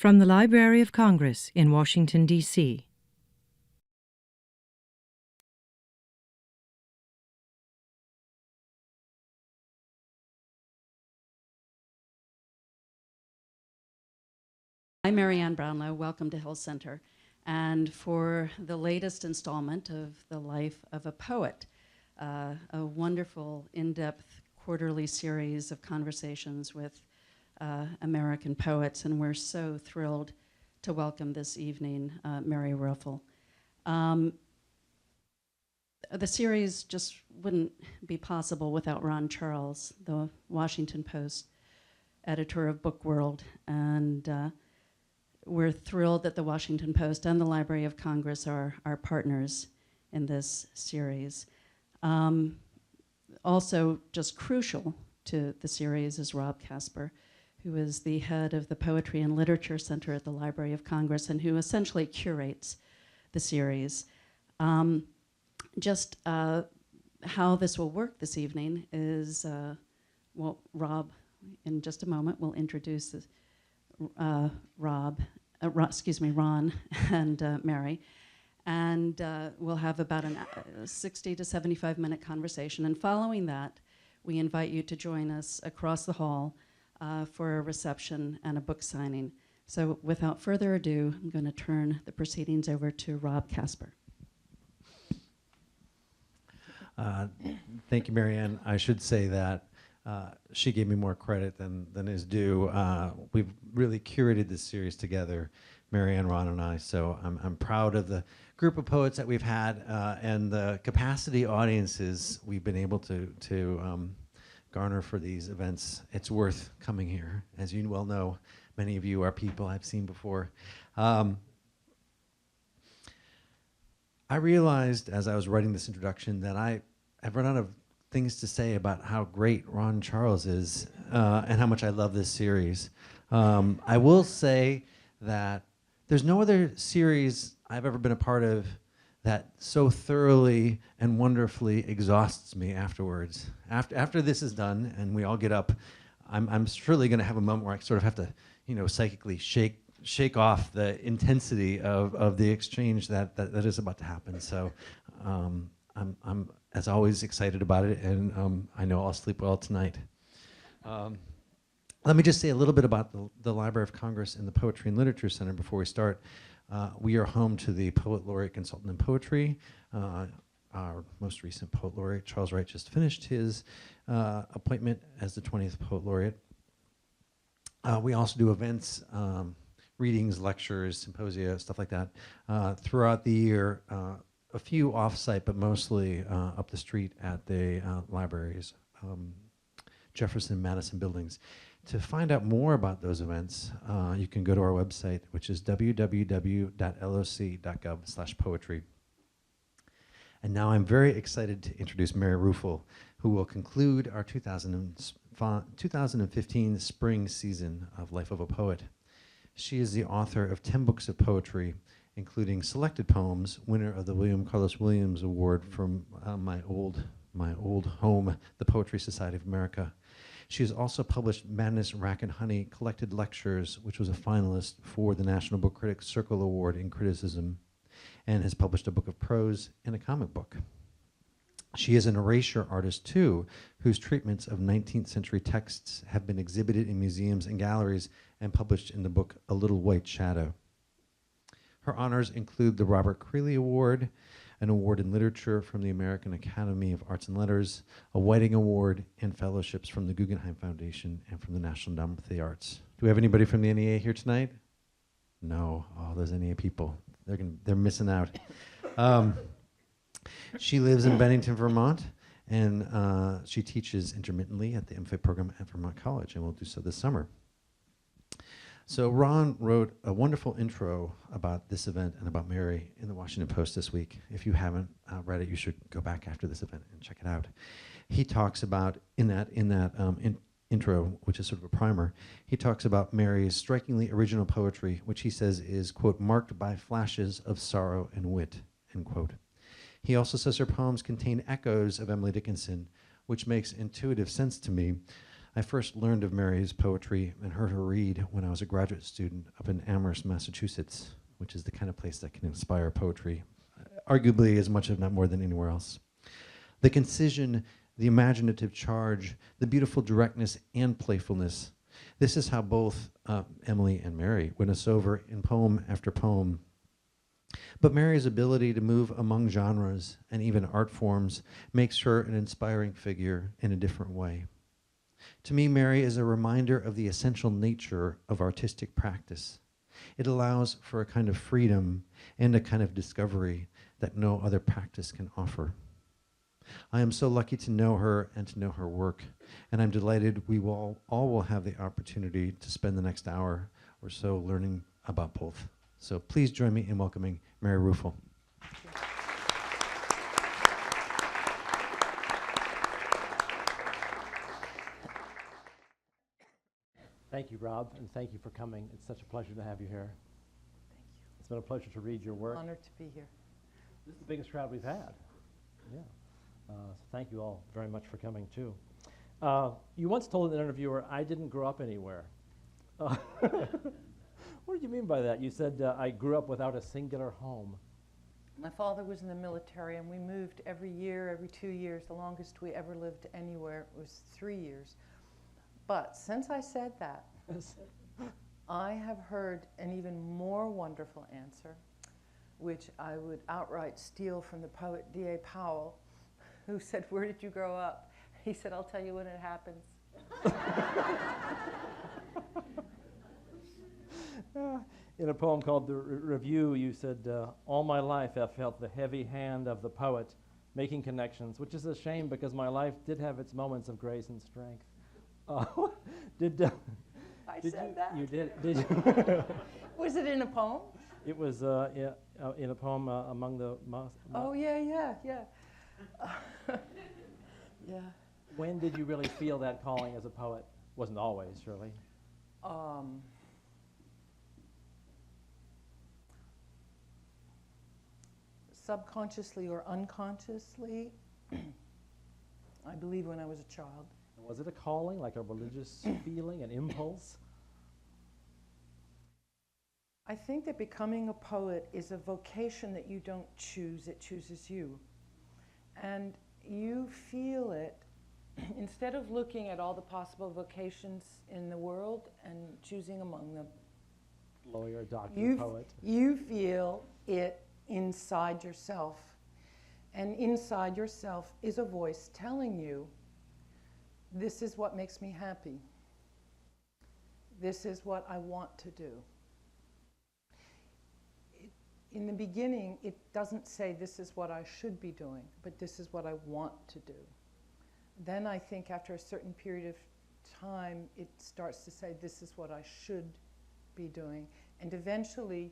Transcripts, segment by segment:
From the Library of Congress in Washington, D.C. I'm Mary Brownlow. Welcome to Hill Center. And for the latest installment of The Life of a Poet, a wonderful, in-depth quarterly series of conversations with American poets, and we're so thrilled to welcome this evening Mary Ruefle. The series just wouldn't be possible without Ron Charles, the Washington Post editor of Book World, and we're thrilled that the Washington Post and the Library of Congress are our partners in this series. Also, just crucial to the series is Rob Casper, who is the head of the Poetry and Literature Center at the Library of Congress and who essentially curates the series. Just how this will work this evening is, well, Rob, in just a moment, will introduce Ron and Mary. And we'll have about a 60 to 75 minute conversation. And following that, we invite you to join us across the hall for a reception and a book signing. So without further ado, I'm going to turn the proceedings over to Rob Casper. Thank you, Mary Ann. I should say that she gave me more credit than is due. We've really curated this series together, Mary Ann, Ron, and I, so I'm proud of the group of poets that we've had and the capacity audiences we've been able to garner for these events. It's worth coming here. As you well know, many of you are people I've seen before. I realized as I was writing this introduction that I have run out of things to say about how great Ron Charles is and how much I love this series. I will say that there's no other series I've ever been a part of that so thoroughly and wonderfully exhausts me afterwards. After this is done and we all get up, I'm surely going to have a moment where I sort of have to, psychically shake off the intensity of the exchange that is about to happen. So I'm as always excited about it, and I know I'll sleep well tonight. Let me just say a little bit about the Library of Congress and the Poetry and Literature Center before we start. We are home to the Poet Laureate Consultant in Poetry. Our most recent Poet Laureate, Charles Wright, just finished his appointment as the 20th Poet Laureate. We also do events, readings, lectures, symposia, stuff like that throughout the year. A few off-site, but mostly up the street at the libraries, Jefferson, Madison buildings. To find out more about those events, you can go to our website, which is www.loc.gov/poetry. And now I'm very excited to introduce Mary Ruefle, who will conclude our 2015 spring season of Life of a Poet. She is the author of 10 books of poetry, including selected poems, winner of the William Carlos Williams Award from my old home, the Poetry Society of America. She has also published Madness, Rack and Honey, Collected Lectures, which was a finalist for the National Book Critics Circle Award in Criticism, and has published a book of prose and a comic book. She is an erasure artist too, whose treatments of 19th century texts have been exhibited in museums and galleries and published in the book A Little White Shadow. Her honors include the Robert Creeley Award, an award in literature from the American Academy of Arts and Letters, a Whiting Award, and fellowships from the Guggenheim Foundation and from the National Endowment for the Arts. Do we have anybody from the NEA here tonight? No. Oh, those NEA people. They're missing out. She lives in Bennington, Vermont, and she teaches intermittently at the MFA program at Vermont College, and will do so this summer. So Ron wrote a wonderful intro about this event and about Mary in the Washington Post this week. If you haven't read it, you should go back after this event and check it out. He talks about, in that intro, which is sort of a primer, he talks about Mary's strikingly original poetry, which he says is, quote, marked by flashes of sorrow and wit, end quote. He also says her poems contain echoes of Emily Dickinson, which makes intuitive sense to me. I first learned of Mary's poetry and heard her read when I was a graduate student up in Amherst, Massachusetts, which is the kind of place that can inspire poetry, arguably as much, if not more, than anywhere else. The concision, the imaginative charge, the beautiful directness and playfulness. This is how both Emily and Mary win us over in poem after poem. But Mary's ability to move among genres and even art forms makes her an inspiring figure in a different way. To me, Mary is a reminder of the essential nature of artistic practice. It allows for a kind of freedom and a kind of discovery that no other practice can offer. I am so lucky to know her and to know her work, and I'm delighted we all will have the opportunity to spend the next hour or so learning about both. So please join me in welcoming Mary Ruefle. Thank you, Rob, and thank you for coming. It's such a pleasure to have you here. Thank you. It's been a pleasure to read your work. Honored to be here. This is the biggest crowd we've had. Yeah. So thank you all very much for coming, too. You once told an interviewer, I didn't grow up anywhere. What did you mean by that? You said, I grew up without a singular home. My father was in the military, and we moved every year, every 2 years. The longest we ever lived anywhere was 3 years. But since I said that, I have heard an even more wonderful answer, which I would outright steal from the poet D.A. Powell, who said, where did you grow up? He said, I'll tell you when it happens. In a poem called The Review, you said, all my life I've felt the heavy hand of the poet making connections, which is a shame because my life did have its moments of grace and strength. I said that. You did. Did you? Was it in a poem? It was in a poem among the. Oh, yeah. Yeah. When did you really feel that calling as a poet? Wasn't always, surely. Subconsciously or unconsciously, I believe when I was a child. Was it a calling, like a religious feeling, an impulse? I think that becoming a poet is a vocation that you don't choose, it chooses you. And you feel it, instead of looking at all the possible vocations in the world and choosing among them. Lawyer, doctor, poet. You feel it inside yourself. And inside yourself is a voice telling you, this is what makes me happy. This is what I want to do. In the beginning, it doesn't say this is what I should be doing, but this is what I want to do. Then I think after a certain period of time, it starts to say this is what I should be doing. And eventually,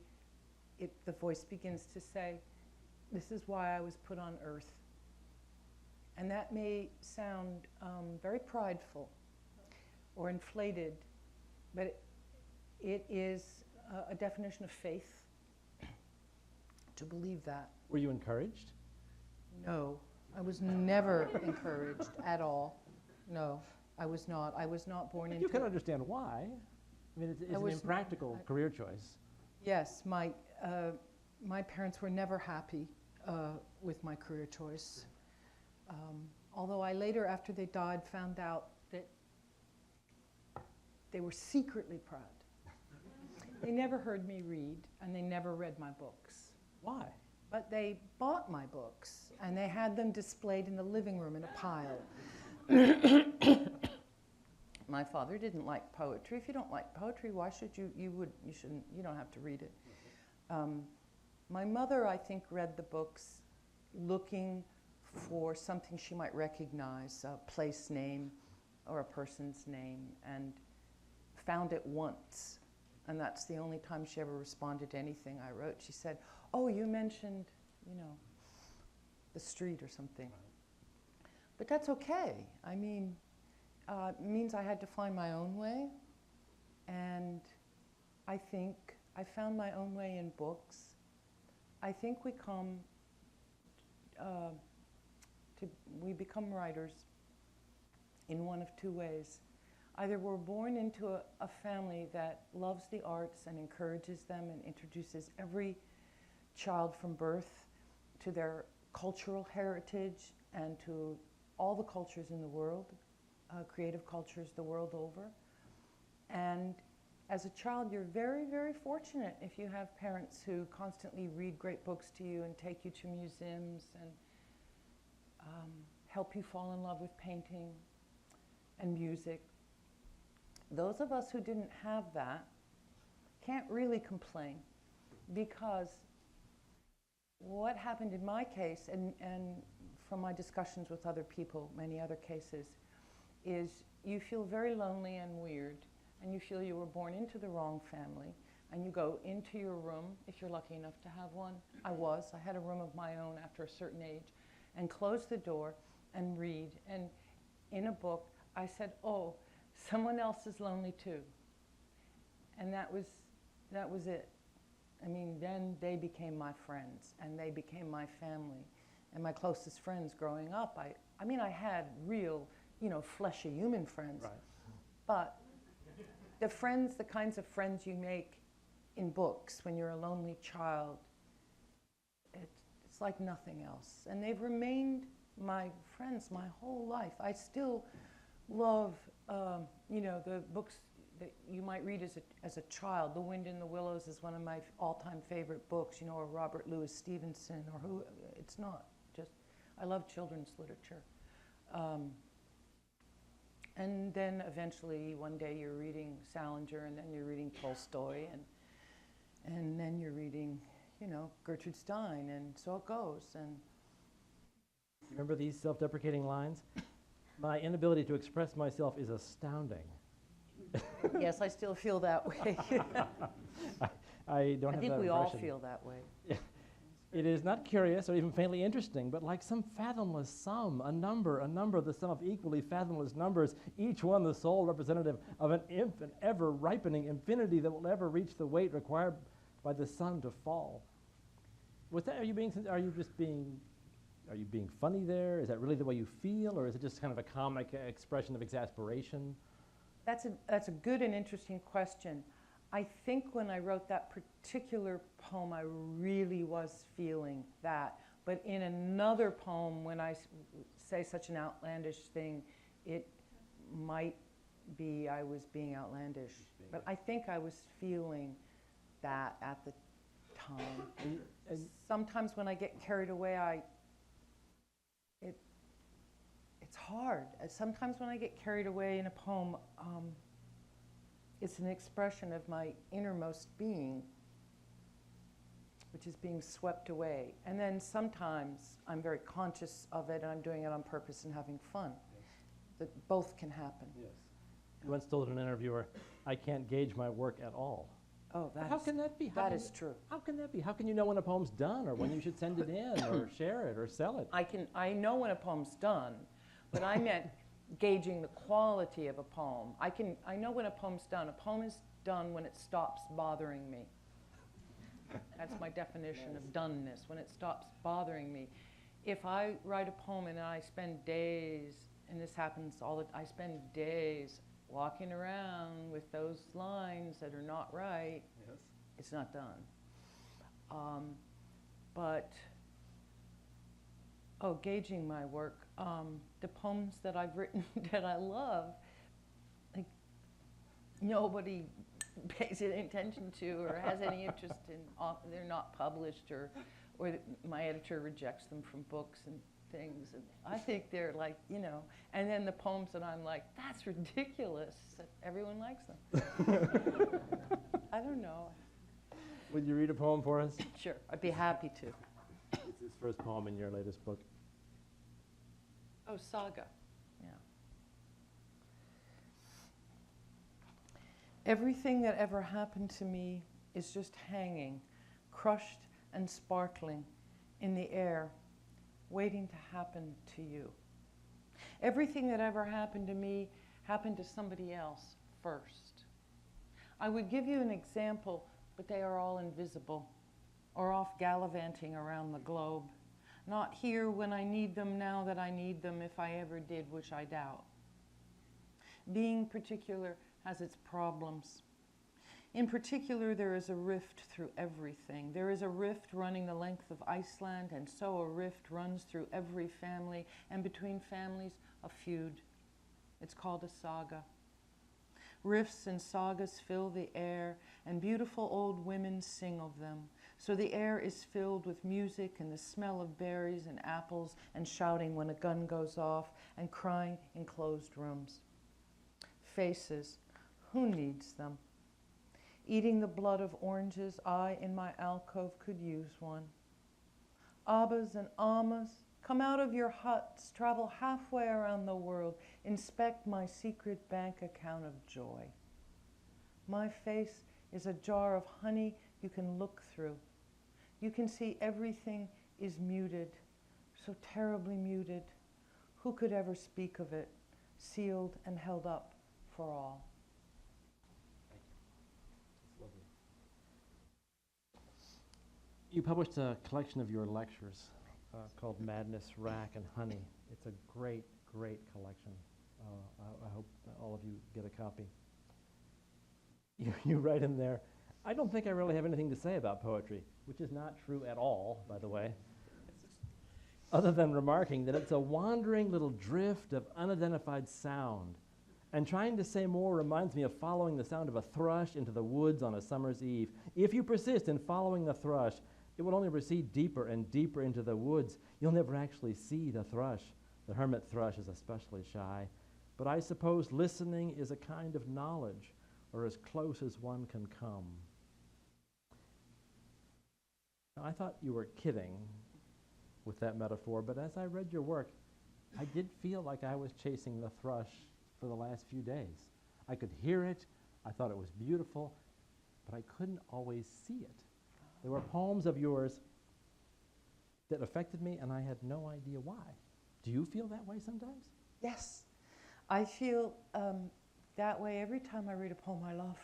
the voice begins to say, this is why I was put on earth. And that may sound very prideful or inflated, but it is a definition of faith to believe that. Were you encouraged? No, I was never encouraged at all. No, I was not. I was not born into. You can understand why. I mean, it's an impractical career choice. Yes, my parents were never happy with my career choice. Although I later, after they died, found out that they were secretly proud. They never heard me read, and they never read my books. Why? But they bought my books, and they had them displayed in the living room in a pile. My father didn't like poetry. If you don't like poetry, why should you? You don't have to read it. My mother, I think, read the books looking for something she might recognize, a place name or a person's name, and found it once. And that's the only time she ever responded to anything I wrote. She said, oh, you mentioned, the street or something. But that's okay. I mean, it means I had to find my own way. And I think I found my own way in books. I think we become writers in one of two ways. Either we're born into a family that loves the arts and encourages them and introduces every child from birth to their cultural heritage and to all the cultures in the world, creative cultures the world over. And as a child, you're very, very fortunate if you have parents who constantly read great books to you and take you to museums and help you fall in love with painting and music. Those of us who didn't have that can't really complain, because what happened in my case, and from my discussions with other people, many other cases, is you feel very lonely and weird, and you feel you were born into the wrong family, and you go into your room, if you're lucky enough to have one. I had a room of my own after a certain age, and close the door and read. And in a book, I said, oh, someone else is lonely too. And that was it. I mean, then they became my friends, and they became my family. And my closest friends growing up, I mean, I had real, fleshy human friends. Right. But the friends, the kinds of friends you make in books when you're a lonely child, it's like nothing else. And they've remained my friends my whole life. I still love, the books that you might read as a child. The Wind in the Willows is one of my all-time favorite books, or Robert Louis Stevenson, or who. It's not just, I love children's literature. And then eventually one day you're reading Salinger, and then you're reading Tolstoy, and then you're reading, Gertrude Stein, and so it goes. And Remember these self-deprecating lines? My inability to express myself is astounding. yes, I still feel that way. I don't I have think that we all impression. feel that way. It is not curious or even faintly interesting, but like some fathomless sum, a number, the sum of equally fathomless numbers, each one the sole representative of an infinite, ever-ripening infinity that will never reach the weight required by the sun to fall. Was that, are you being funny there? Is that really the way you feel, or is it just kind of a comic expression of exasperation? That's a good and interesting question. I think when I wrote that particular poem, I really was feeling that. But in another poem, when I say such an outlandish thing, it might be I was being outlandish. But I think I was feeling that at the time. Sometimes when I get carried away, it's hard. Sometimes when I get carried away in a poem, it's an expression of my innermost being, which is being swept away. And then sometimes I'm very conscious of it, and I'm doing it on purpose and having fun. Yes. That both can happen. Yes. You once told an interviewer, I can't gauge my work at all. Oh, How can that be? That is true. How can that be? How can you know when a poem's done, or when you should send it in, or share it, or sell it? I know when a poem's done, but I meant gauging the quality of a poem. I know when a poem's done. A poem is done when it stops bothering me. That's my definition of doneness, when it stops bothering me. If I write a poem and I spend days, and this happens I spend days walking around with those lines that are not right, Yes. it's not done. Gauging my work. The poems that I've written that I love, like, nobody pays any attention to or has any interest in. They're not published, or my editor rejects them from books and things. And I think they're like, and then the poems that I'm like, that's ridiculous, that everyone likes them. I don't know. Would you read a poem for us? Sure, I'd be happy to. It's his first poem in your latest book. Oh, Saga. Yeah. Everything that ever happened to me is just hanging, crushed and sparkling in the air, waiting to happen to you. Everything that ever happened to me happened to somebody else first. I would give you an example, but they are all invisible, or off gallivanting around the globe. Not here when I need them, now that I need them, if I ever did, which I doubt. Being particular has its problems. In particular, there is a rift through everything. There is a rift running the length of Iceland, and so a rift runs through every family, and between families, a feud. It's called a saga. Rifts and sagas fill the air, and beautiful old women sing of them. So the air is filled with music and the smell of berries and apples and shouting when a gun goes off and crying in closed rooms. Faces, who needs them? Eating the blood of oranges, I in my alcove could use one. Abbas and Ammas, come out of your huts, travel halfway around the world, inspect my secret bank account of joy. My face is a jar of honey you can look through. You can see everything is muted, so terribly muted. Who could ever speak of it, sealed and held up for all? You published a collection of your lectures called Madness, Rack, and Honey. It's a great, great collection. I hope that all of you get a copy. You write in there, I don't think I really have anything to say about poetry, which is not true at all, by the way, other than remarking that it's a wandering little drift of unidentified sound. And trying to say more reminds me of following the sound of a thrush into the woods on a summer's eve. If you persist in following the thrush, it will only recede deeper and deeper into the woods. You'll never actually see the thrush. The hermit thrush is especially shy. But I suppose listening is a kind of knowledge, or as close as one can come. Now, I thought you were kidding with that metaphor, but as I read your work, I did feel like I was chasing the thrush for the last few days. I could hear it, I thought it was beautiful, but I couldn't always see it. There were poems of yours that affected me, and I had no idea why. Do you feel that way sometimes? Yes, I feel that way every time I read a poem I love.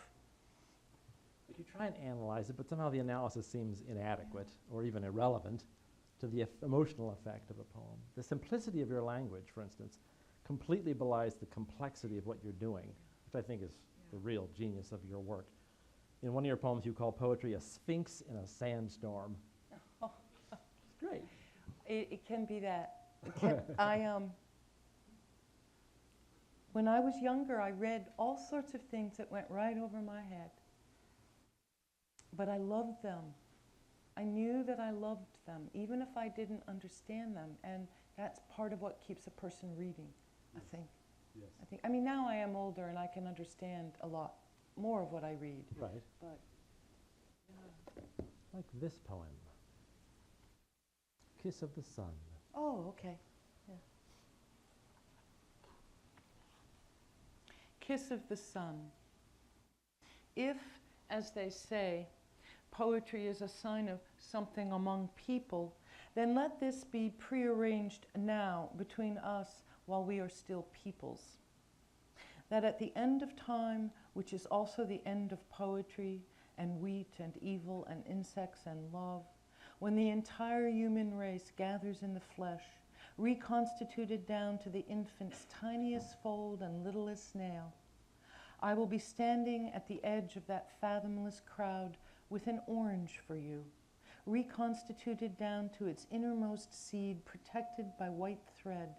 You try and analyze it, but somehow the analysis seems inadequate or even irrelevant to the emotional effect of a poem. The simplicity of your language, for instance, completely belies the complexity of what you're doing, which I think is the real genius of your work. In one of your poems, you call poetry a sphinx in a sandstorm. Oh. It's great. It can be that. When I was younger, I read all sorts of things that went right over my head. But I loved them. I knew that I loved them, even if I didn't understand them. And that's part of what keeps a person reading, I think. Yes. I mean, now I am older and I can understand a lot more of what I read. Right. But Like this poem, Kiss of the Sun. oh, okay. Yeah. Kiss of the Sun. If, as they say, poetry is a sign of something among people, then let this be prearranged now between us while we are still peoples. That at the end of time, which is also the end of poetry and wheat and evil and insects and love, when the entire human race gathers in the flesh, reconstituted down to the infant's tiniest fold and littlest nail, I will be standing at the edge of that fathomless crowd with an orange for you, reconstituted down to its innermost seed, protected by white thread,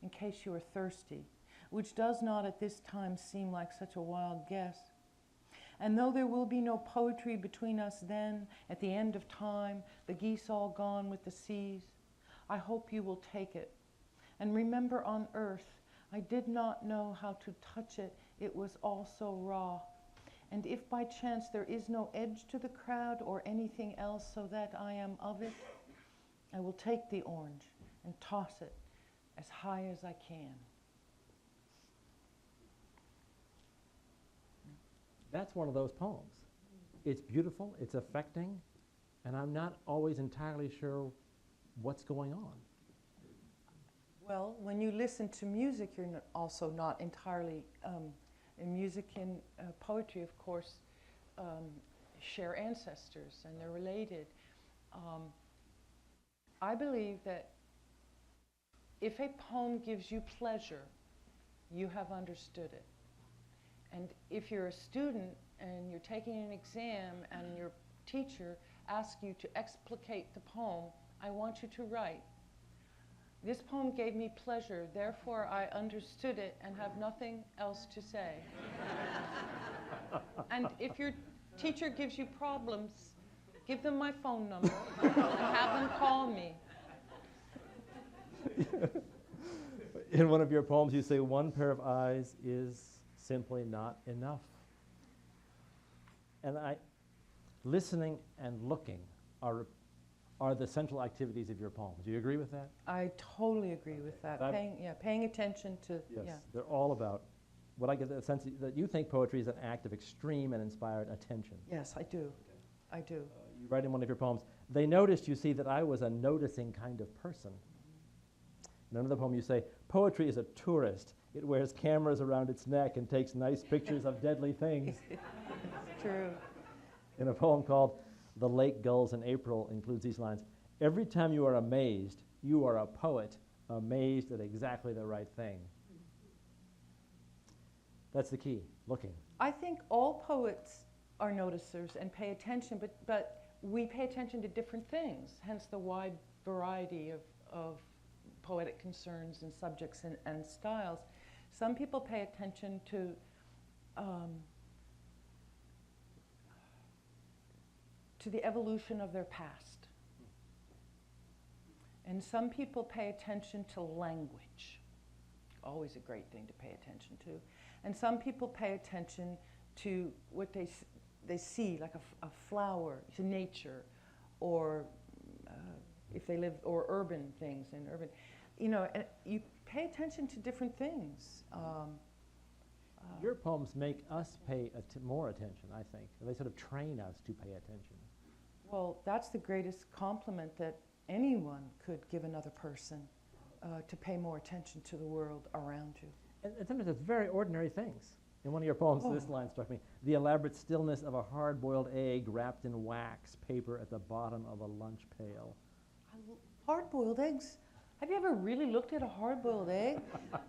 in case you are thirsty, which does not at this time seem like such a wild guess. And though there will be no poetry between us then, at the end of time, the geese all gone with the seas, I hope you will take it. And remember, on earth, I did not know how to touch it. It was all so raw. And if by chance there is no edge to the crowd or anything else so that I am of it, I will take the orange and toss it as high as I can. That's one of those poems. It's beautiful, it's affecting, and I'm not always entirely sure what's going on. Well, when you listen to music, you're also not entirely, in music and poetry, of course, share ancestors and they're related. I believe that if a poem gives you pleasure, you have understood it. And if you're a student and you're taking an exam and your teacher asks you to explicate the poem, I want you to write, this poem gave me pleasure, therefore I understood it and have nothing else to say. And if your teacher gives you problems, give them my phone number and have them call me. In one of your poems, you say, one pair of eyes is simply not enough. And listening and looking are the central activities of your poems. Do you agree with that? I totally agree with that. Paying attention to, Yes, they're all about what I get the sense that you think poetry is an act of extreme and inspired attention. Yes, I do. I do. You write in one of your poems, they noticed, you see, that I was a noticing kind of person. In another poem you say, poetry is a tourist. It wears cameras around its neck and takes nice pictures of deadly things. It's true. In a poem called The Lake Gulls in April includes these lines, every time you are amazed, you are a poet, amazed at exactly the right thing. That's the key, looking. I think all poets are noticers and pay attention, but we pay attention to different things, hence the wide variety of poetic concerns and subjects and styles. Some people pay attention to the evolution of their past. And some people pay attention to language, always a great thing to pay attention to. And some people pay attention to what they see, like a flower, to nature, or if they live, or urban things in urban. You know, and you pay attention to different things. Your poems make us pay more attention, I think. They sort of train us to pay attention. Well, that's the greatest compliment that anyone could give another person, to pay more attention to the world around you. And sometimes it's very ordinary things. In one of your poems, this line struck me, the elaborate stillness of a hard-boiled egg wrapped in wax paper at the bottom of a lunch pail. Hard-boiled eggs? Have you ever really looked at a hard-boiled egg?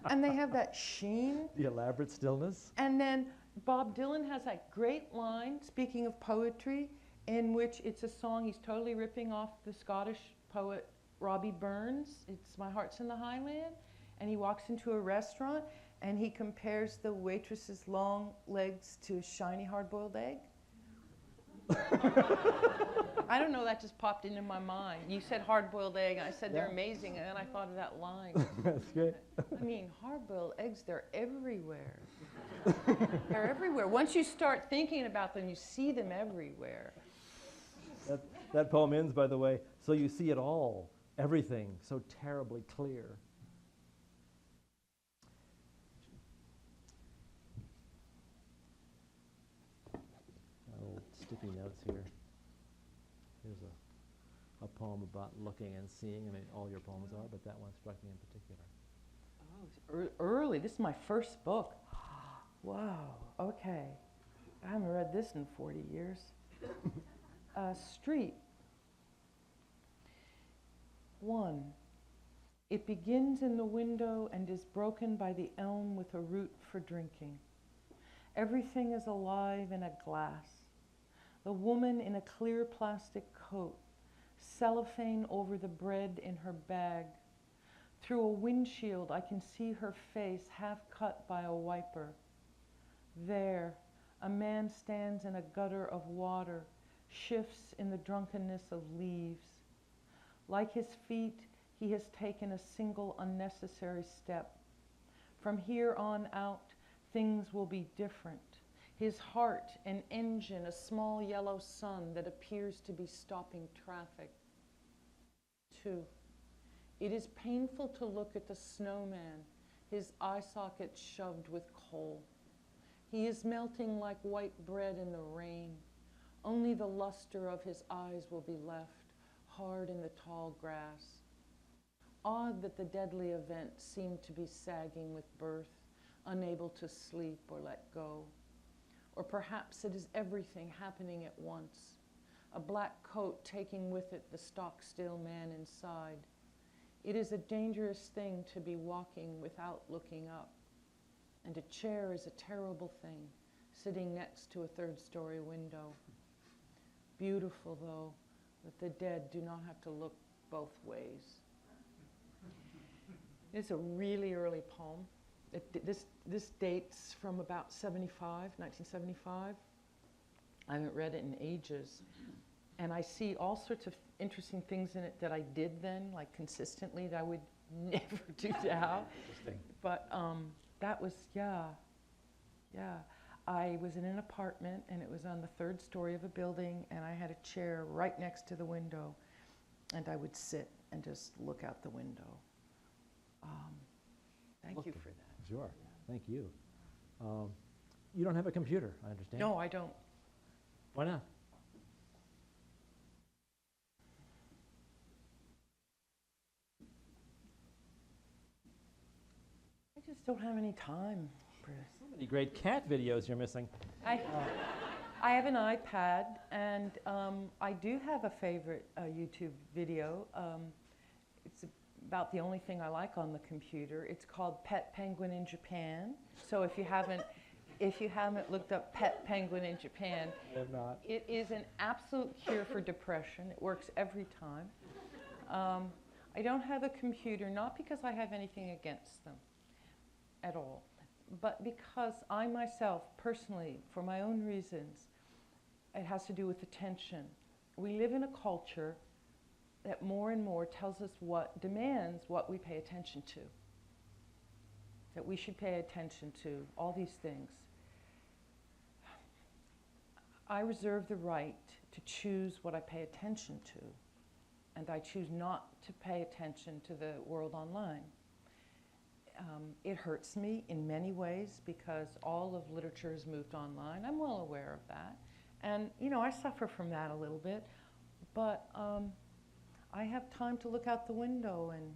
And they have that sheen. The elaborate stillness. And then Bob Dylan has that great line, speaking of poetry, in which it's a song he's totally ripping off the Scottish poet Robbie Burns. It's My Heart's in the Highland. And he walks into a restaurant and he compares the waitress's long legs to a shiny hard-boiled egg. I don't know, that just popped into my mind. You said hard-boiled egg, and I said they're amazing, and then I thought of that line. That's good. I mean, hard-boiled eggs, they're everywhere. They're everywhere. Once you start thinking about them, you see them everywhere. That poem ends, by the way, so you see it all, everything, so terribly clear. Sticky notes here. Here's a poem about looking and seeing. I mean, all your poems are, but that one struck me in particular. Oh, it's early. This is my first book. Wow. Okay. I haven't read this in 40 years. Street. 1. It begins in the window and is broken by the elm with a root for drinking. Everything is alive in a glass. The woman in a clear plastic coat, cellophane over the bread in her bag. Through a windshield, I can see her face half cut by a wiper. There, a man stands in a gutter of water, shifts in the drunkenness of leaves. Like his feet, he has taken a single unnecessary step. From here on out, things will be different. His heart, an engine, a small yellow sun that appears to be stopping traffic. 2. It is painful to look at the snowman, his eye sockets shoved with coal. He is melting like white bread in the rain. Only the luster of his eyes will be left, hard in the tall grass. Odd that the deadly event seemed to be sagging with birth, unable to sleep or let go. Or perhaps it is everything happening at once. A black coat taking with it the stock-still man inside. It is a dangerous thing to be walking without looking up. And a chair is a terrible thing, sitting next to a third-story window. Beautiful, though, that the dead do not have to look both ways. It's a really early poem. This dates from about 1975. I haven't read it in ages. And I see all sorts of interesting things in it that I did then, like consistently, that I would never do now. Interesting. But that was, yeah. I was in an apartment, and it was on the third story of a building, and I had a chair right next to the window, and I would sit and just look out the window. Thank you for that. Sure. Thank you. You don't have a computer, I understand. No, I don't. Why not? I just don't have any time, Bruce. So many great cat videos you're missing. I have an iPad, and I do have a favorite YouTube video. It's about the only thing I like on the computer. It's called Pet Penguin in Japan. So if you haven't looked up Pet Penguin in Japan, I have not. it is an absolute cure for depression. It works every time. I don't have a computer, not because I have anything against them at all, but because I myself, personally, for my own reasons, it has to do with attention. We live in a culture that more and more tells us demands what we pay attention to. That we should pay attention to all these things. I reserve the right to choose what I pay attention to, and I choose not to pay attention to the world online. It hurts me in many ways because all of literature has moved online. I'm well aware of that. And, I suffer from that a little bit, but I have time to look out the window and,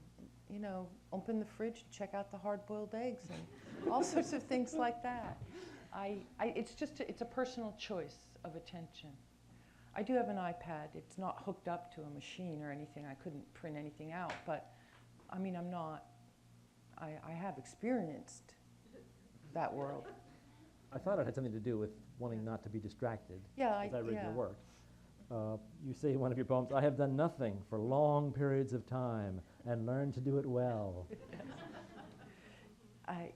open the fridge and check out the hard-boiled eggs and all sorts of things like that. It's a personal choice of attention. I do have an iPad. It's not hooked up to a machine or anything. I couldn't print anything out, but I have experienced that world. I thought it had something to do with wanting not to be distracted as I read your work. You say in one of your poems, "I have done nothing for long periods of time and learned to do it well." I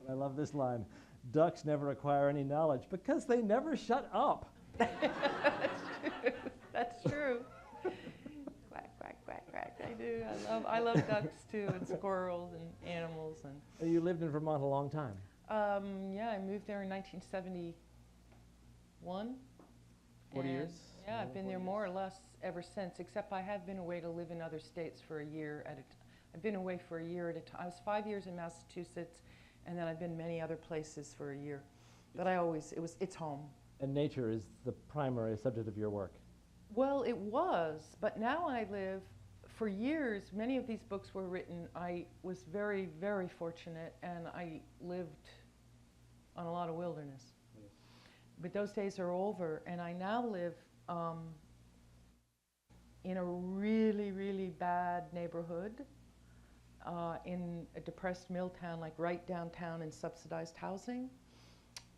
love this line, "Ducks never acquire any knowledge because they never shut up." That's true. Quack, quack, quack, quack. I do. I love ducks too, and squirrels and animals. And You lived in Vermont a long time. I moved there in 1971. 40 years? Yeah, I've been there more or less ever since, except I have been away to live in other states for a year at a time. I've been away for a year at a time. I was 5 years in Massachusetts, and then I've been many other places for a year. But it's home. And nature is the primary subject of your work. Well, it was, but now I live, for years, many of these books were written, I was very, very fortunate, and I lived on a lot of wilderness. Yes. But those days are over, and I now live in a really, really bad neighborhood, in a depressed mill town, like right downtown in subsidized housing.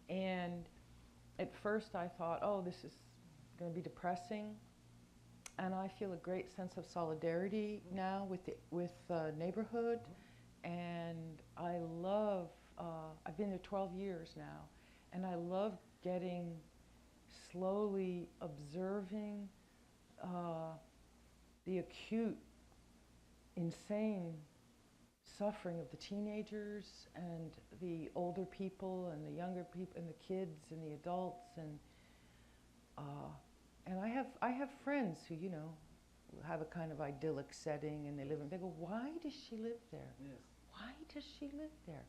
And at first I thought, oh, this is going to be depressing. And I feel a great sense of solidarity now with the neighborhood. And I love, I've been there 12 years now, and I love slowly observing the acute, insane suffering of the teenagers and the older people and the younger people and the kids and the adults, and I have friends who have a kind of idyllic setting, and they go, why does she live there? Yes. Why does she live there?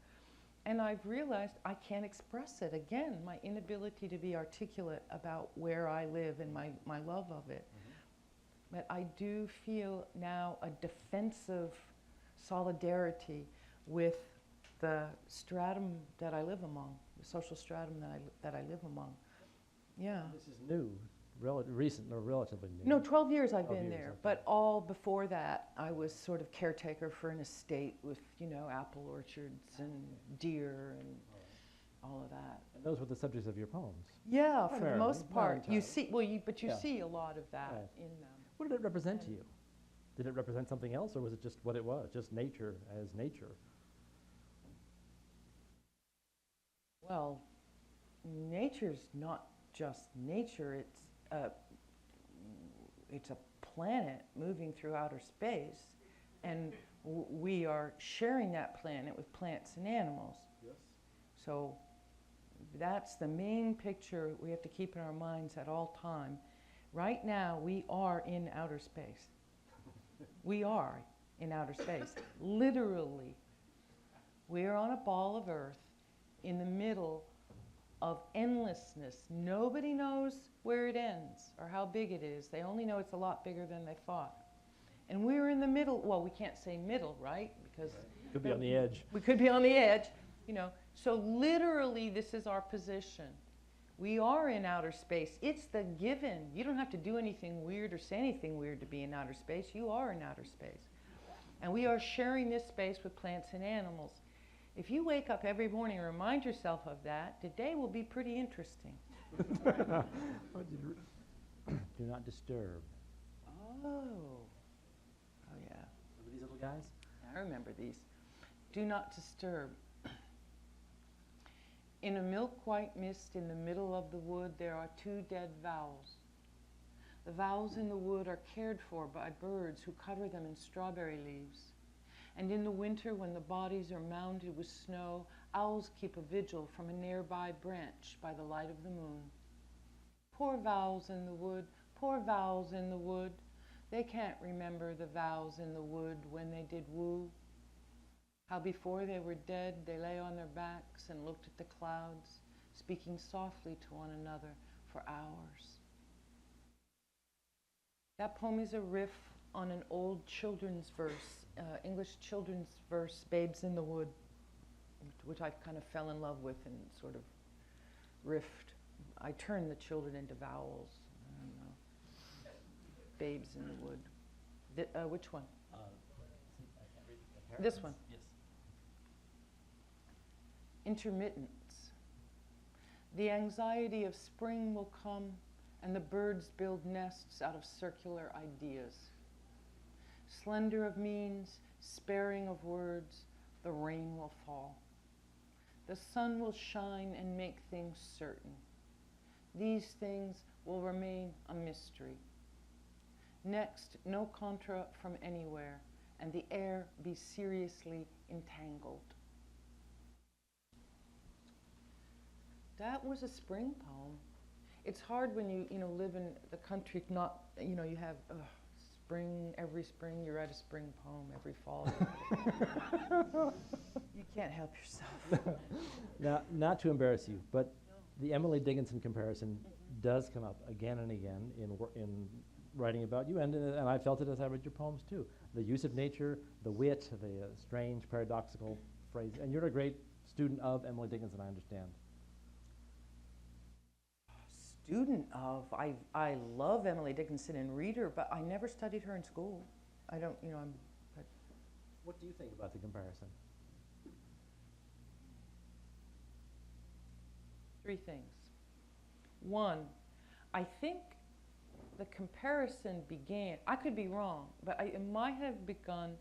And I've realized I can't express it. Again, my inability to be articulate about where I live and my love of it. Mm-hmm. But I do feel now a defensive solidarity with the stratum that I live among, the social stratum that I live among. Yeah. This is new recent or relatively new? No, 12 years I've 12 been years, there. okay. But all before that, I was sort of caretaker for an estate with, apple orchards and deer and all of that. And those were the subjects of your poems. Yeah, for the Primarily, most not part. You entirely. see, well, you Yeah. see a lot of that Right. in them. What did it represent to you? Did it represent something else, or was it just what it was, just nature as nature? Well, nature's not just nature. It's a planet moving through outer space, and we are sharing that planet with plants and animals. Yes. So that's the main picture we have to keep in our minds at all time. Right now, we are in outer space. We are in outer space, literally. We are on a ball of Earth in the middle of endlessness. Nobody knows where it ends or how big it is. They only know it's a lot bigger than they thought. And we're in the middle. Well, we can't say middle, right? Because Could be on the edge. we could be on the edge, So literally, this is our position. We are in outer space. It's the given. You don't have to do anything weird or say anything weird to be in outer space. You are in outer space. And we are sharing this space with plants and animals. If you wake up every morning and remind yourself of that, today will be pretty interesting. Do not disturb. Oh yeah. Remember these little guys? I remember these. Do not disturb. In a milk-white mist in the middle of the wood, there are 2 dead vows. The vows in the wood are cared for by birds who cover them in strawberry leaves. And in the winter, when the bodies are mounded with snow, owls keep a vigil from a nearby branch by the light of the moon. Poor vows in the wood, poor vows in the wood. They can't remember the vows in the wood when they did woo. How before they were dead, they lay on their backs and looked at the clouds, speaking softly to one another for hours. That poem is a riff on an old children's verse, English children's verse, Babes in the Wood, which I kind of fell in love with and sort of riffed. I turned the children into vowels. I don't know. Babes in the Wood. Which one? This one. Yes. Intermittence. The anxiety of spring will come, and the birds build nests out of circular ideas. Slender of means, sparing of words, the rain will fall. The sun will shine and make things certain. These things will remain a mystery. Next, no contra from anywhere, and the air be seriously entangled. That was a spring poem. It's hard when you live in the country, not, you have spring, every spring you write a spring poem, every fall. You can't help yourself. Now, not to embarrass you, but the Emily Dickinson comparison does come up again and again in writing about you, and I felt it as I read your poems too. The use of nature, the wit, the strange, paradoxical phrase, and you're a great student of Emily Dickinson, I understand. Student of, I love Emily Dickinson and read her, but I never studied her in school. I don't, but What do you think about the comparison? 3 things. 1, I think the comparison began, I could be wrong, but it might have begun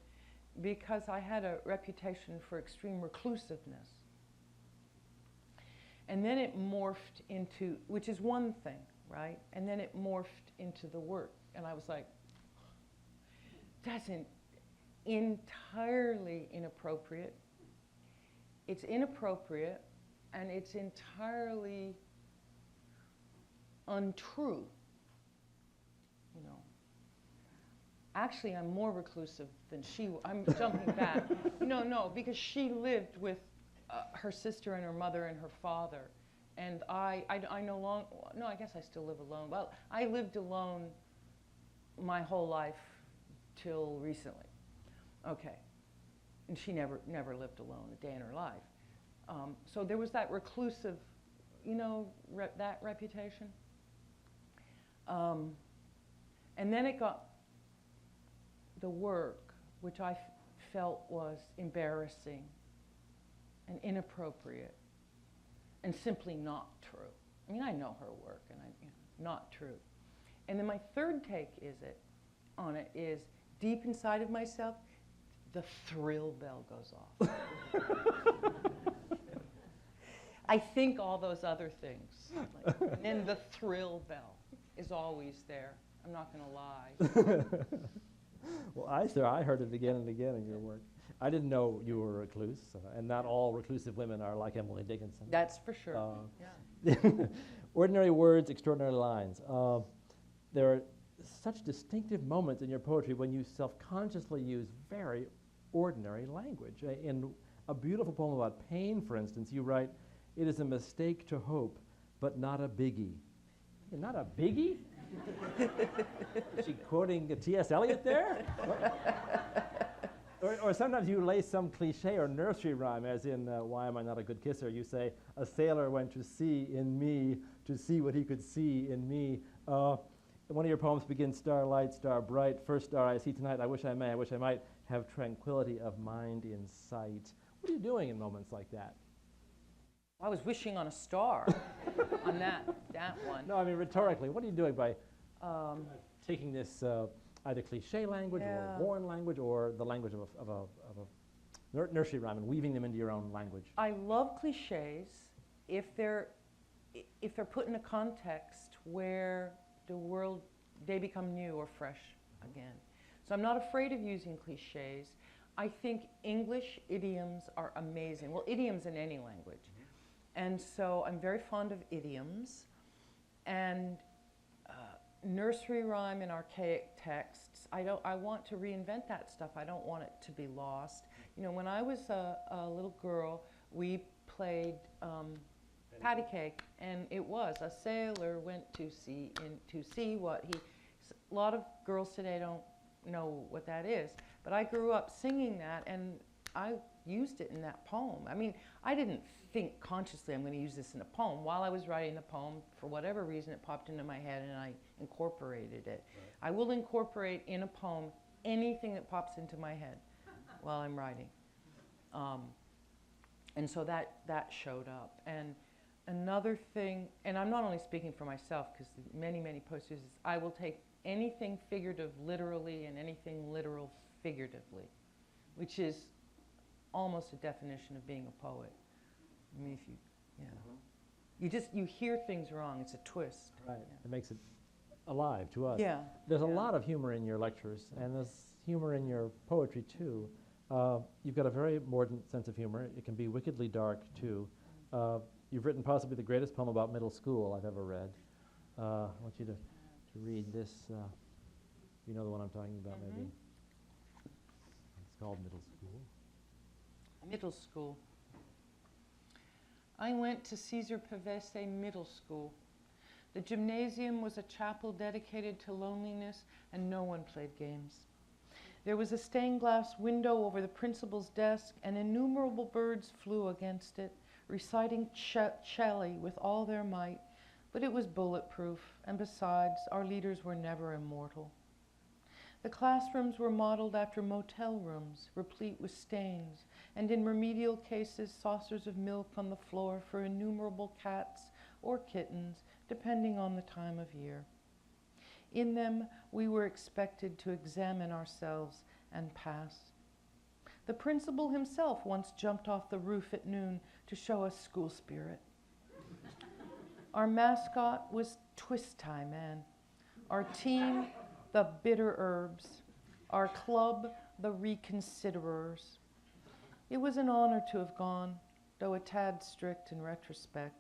because I had a reputation for extreme reclusiveness. And then it morphed into, which is one thing, right? And then it morphed into the work. And I was like, that's entirely inappropriate. It's inappropriate, and it's entirely untrue. Actually, I'm more reclusive than she. I'm jumping back. No, because she lived with her sister and her mother and her father, and I no longer. No, I guess I still live alone. Well, I lived alone my whole life till recently. Okay, and she never lived alone a day in her life. So there was that reclusive, that reputation. And then it got the work, which I felt was embarrassing and inappropriate and simply not true. I mean, I know her work, and not true. And then my third take on it is deep inside of myself, the thrill bell goes off. I think all those other things, and then the thrill bell is always there. I'm not going to lie. Well, I heard it again and again in your work. I didn't know you were a recluse, and not all reclusive women are like Emily Dickinson. That's for sure. Yeah. Ordinary words, extraordinary lines. There are such distinctive moments in your poetry when you self-consciously use very ordinary language. In a beautiful poem about pain, for instance, you write, "It is a mistake to hope, but not a biggie." Not a biggie? Is she quoting T.S. Eliot there? Or sometimes you lay some cliche or nursery rhyme, as in Why Am I Not a Good Kisser? You say, "A sailor went to sea in me to see what he could see in me." One of your poems begins, "Starlight, star bright, first star I see tonight, I wish I may, I wish I might have tranquility of mind in sight." What are you doing in moments like that? I was wishing on a star on that one. No, I mean rhetorically, what are you doing by taking this either cliche language or worn language or the language of a nursery rhyme and weaving them into your own language? I love cliches if they're put in a context where the world, they become new or fresh again. So I'm not afraid of using cliches. I think English idioms are amazing. Well, idioms in any language. And so I'm very fond of idioms. And nursery rhyme and archaic texts, I want to reinvent that stuff. I don't want it to be lost. You know, when I was a little girl, we played patty cake, and it was a sailor went to see what he. A lot of girls today don't know what that is, but I grew up singing that, and I used it in that poem. I mean, I didn't think consciously I'm going to use this in a poem. While I was writing the poem, for whatever reason, it popped into my head, and I incorporated it. Right. I will incorporate in a poem anything that pops into my head while I'm writing. And so that showed up. And another thing, and I'm not only speaking for myself, because many poets use this, I will take anything figurative literally and anything literal figuratively, which is almost a definition of being a poet. I mean, you hear things wrong, it's a twist. Right, yeah. It makes it alive to us. Yeah. There's a lot of humor in your lectures, and there's humor in your poetry too. You've got a very mordant sense of humor. It can be wickedly dark too. You've written possibly the greatest poem about middle school I've ever read. I want you to read this. You know the one I'm talking about, maybe. It's called Middle School. Middle school. I went to Caesar Pavese Middle School. The gymnasium was a chapel dedicated to loneliness, and no one played games. There was a stained glass window over the principal's desk, and innumerable birds flew against it, reciting Shelley with all their might, but it was bulletproof, and besides, our leaders were never immortal. The classrooms were modeled after motel rooms, replete with stains, and in remedial cases, saucers of milk on the floor for innumerable cats or kittens, depending on the time of year. In them, we were expected to examine ourselves and pass. The principal himself once jumped off the roof at noon to show us school spirit. Our mascot was Twist Tie Man. Our team, the Bitter Herbs. Our club, the Reconsiderers. It was an honor to have gone, though a tad strict in retrospect.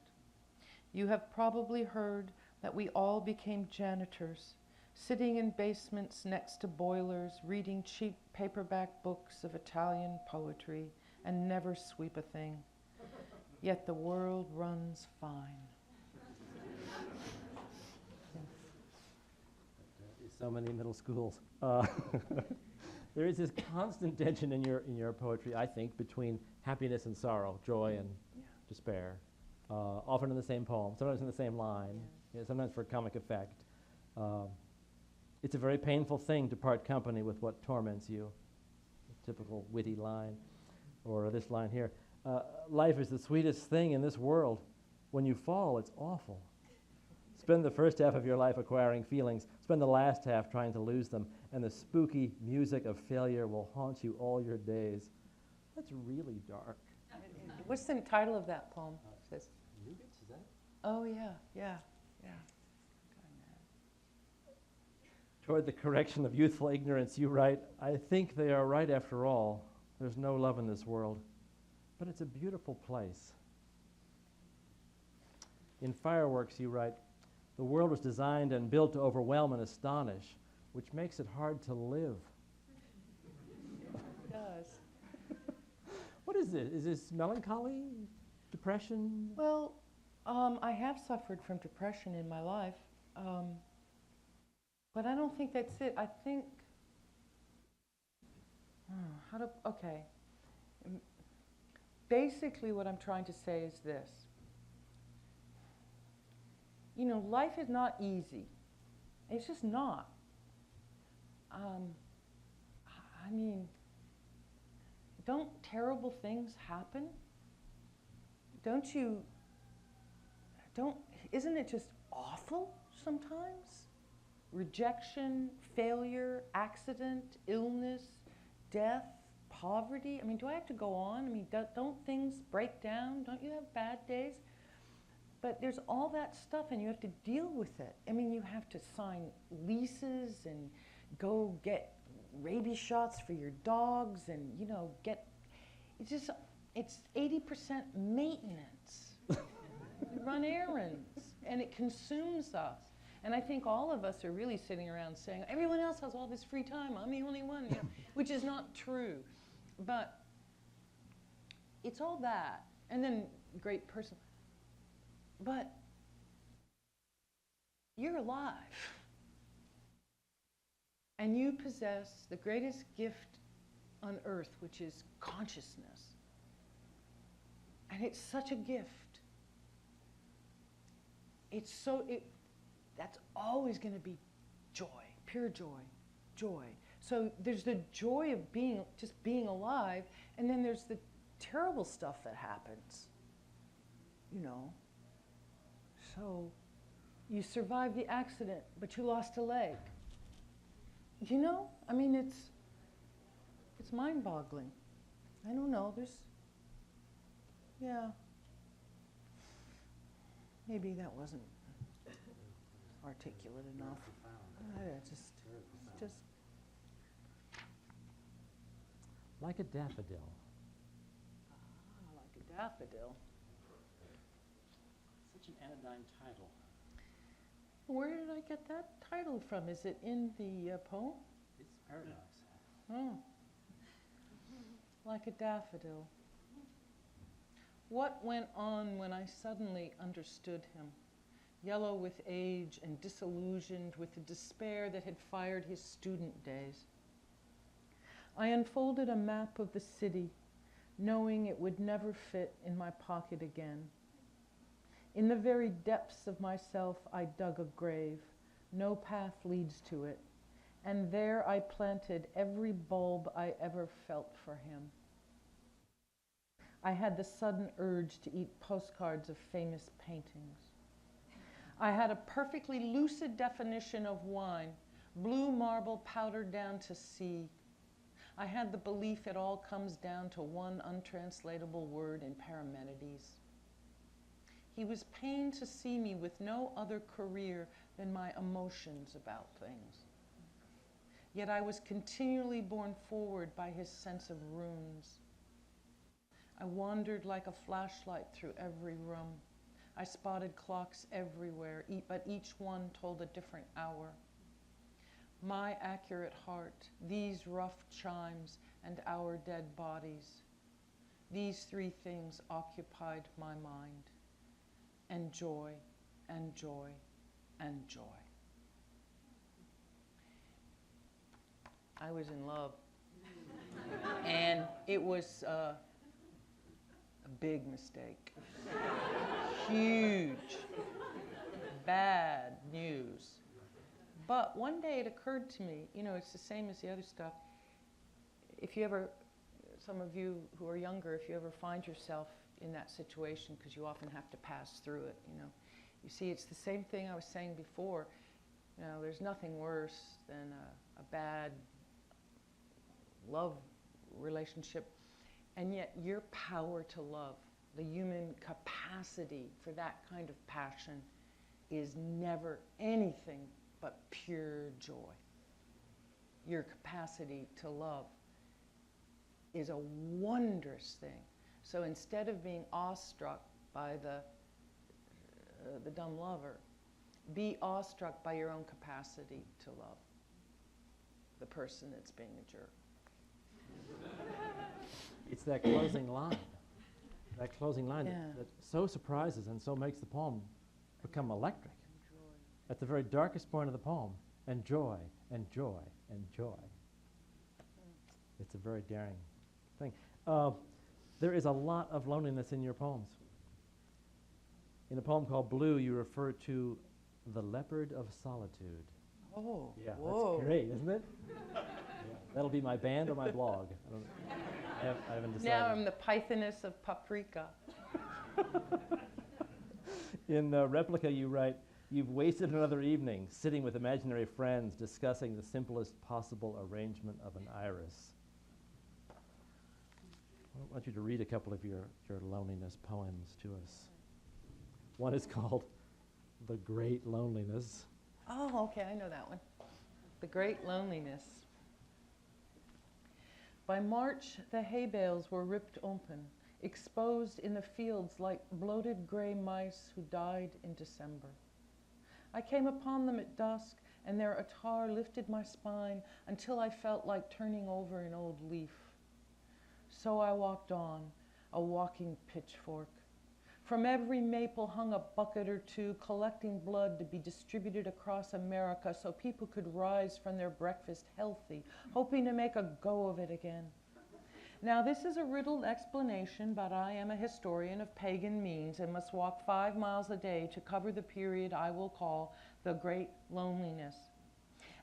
You have probably heard that we all became janitors, sitting in basements next to boilers, reading cheap paperback books of Italian poetry, and never sweep a thing. Yet the world runs fine. So many middle schools. There is this constant tension in your poetry, I think, between happiness and sorrow, joy and despair, often in the same poem, sometimes in the same line, sometimes for comic effect. It's a very painful thing to part company with what torments you. A typical witty line, or this line here. Life is the sweetest thing in this world. When you fall, it's awful. Spend the first half of your life acquiring feelings. Spend the last half trying to lose them. And the spooky music of failure will haunt you all your days. That's really dark. What's the title of that poem? Is that? Oh, yeah. Toward the correction of youthful ignorance, you write, I think they are right after all. There's no love in this world. But it's a beautiful place. In Fireworks, you write, the world was designed and built to overwhelm and astonish, which makes it hard to live. It does. What is this? Is this melancholy? Depression? Well, I have suffered from depression in my life, but I don't think that's it. I think, okay. Basically what I'm trying to say is this. You know, life is not easy. It's just not. I mean, don't terrible things happen? Isn't it just awful sometimes? Rejection, failure, accident, illness, death, poverty. I mean, do I have to go on? I mean, don't things break down? Don't you have bad days? But there's all that stuff and you have to deal with it. I mean, you have to sign leases and go get rabies shots for your dogs and, you know, it's 80% maintenance. We run errands and it consumes us. And I think all of us are really sitting around saying, everyone else has all this free time, I'm the only one, you know, which is not true. But it's all that. And then great person. But you're alive. And you possess the greatest gift on earth, which is consciousness. And it's such a gift. That's always going to be joy, pure joy, joy. So there's the joy of just being alive, and then there's the terrible stuff that happens, you know. So you survived the accident, but you lost a leg. You know, I mean, it's mind-boggling. I don't know, maybe that wasn't articulate enough. Just Like a daffodil. like a daffodil. Such an anodyne title. Where did I get that title from? Is it in the poem? It's paradise. Oh. Like a daffodil. What went on when I suddenly understood him? Yellow with age and disillusioned with the despair that had fired his student days. I unfolded a map of the city, knowing it would never fit in my pocket again. In the very depths of myself, I dug a grave. No path leads to it. And there I planted every bulb I ever felt for him. I had the sudden urge to eat postcards of famous paintings. I had a perfectly lucid definition of wine, blue marble powdered down to sea. I had the belief it all comes down to one untranslatable word in Parmenides. He was pained to see me with no other career than my emotions about things. Yet I was continually borne forward by his sense of runes. I wandered like a flashlight through every room. I spotted clocks everywhere, but each one told a different hour. My accurate heart, these rough chimes, and our dead bodies. These three things occupied my mind. And joy, and joy, and joy. I was in love. And it was a big mistake. Huge, bad news. But one day it occurred to me, you know, it's the same as the other stuff. If you ever, some of you who are younger, if you ever find yourself in that situation, because you often have to pass through it, you know. You see, it's the same thing I was saying before. You know, there's nothing worse than a bad love relationship. And yet your power to love, the human capacity for that kind of passion is never anything but pure joy. Your capacity to love is a wondrous thing. So instead of being awestruck by the dumb lover, be awestruck by your own capacity to love the person that's being a jerk. It's that closing line. That closing line Yeah. that so surprises and so makes the poem become electric. At the very darkest point of the poem, and joy, and joy, and joy. It's a very daring thing. There is a lot of loneliness in your poems. In a poem called Blue, you refer to the leopard of solitude. Oh, Yeah, whoa. that's great, isn't it? Yeah. That'll be my band or my blog. I haven't decided. Now I'm the pythoness of paprika. In Replica, you write, "You've wasted another evening sitting with imaginary friends discussing the simplest possible arrangement of an iris." I want you to read a couple of your loneliness poems to us. One is called The Great Loneliness. Oh, okay, I know that one. The Great Loneliness. By March, the hay bales were ripped open, exposed in the fields like bloated gray mice who died in December. I came upon them at dusk, and their attar lifted my spine until I felt like turning over an old leaf. So I walked on, a walking pitchfork. From every maple hung a bucket or two, collecting blood to be distributed across America so people could rise from their breakfast healthy, hoping to make a go of it again. Now, this is a riddled explanation, but I am a historian of pagan means and must walk 5 miles a day to cover the period I will call the Great Loneliness.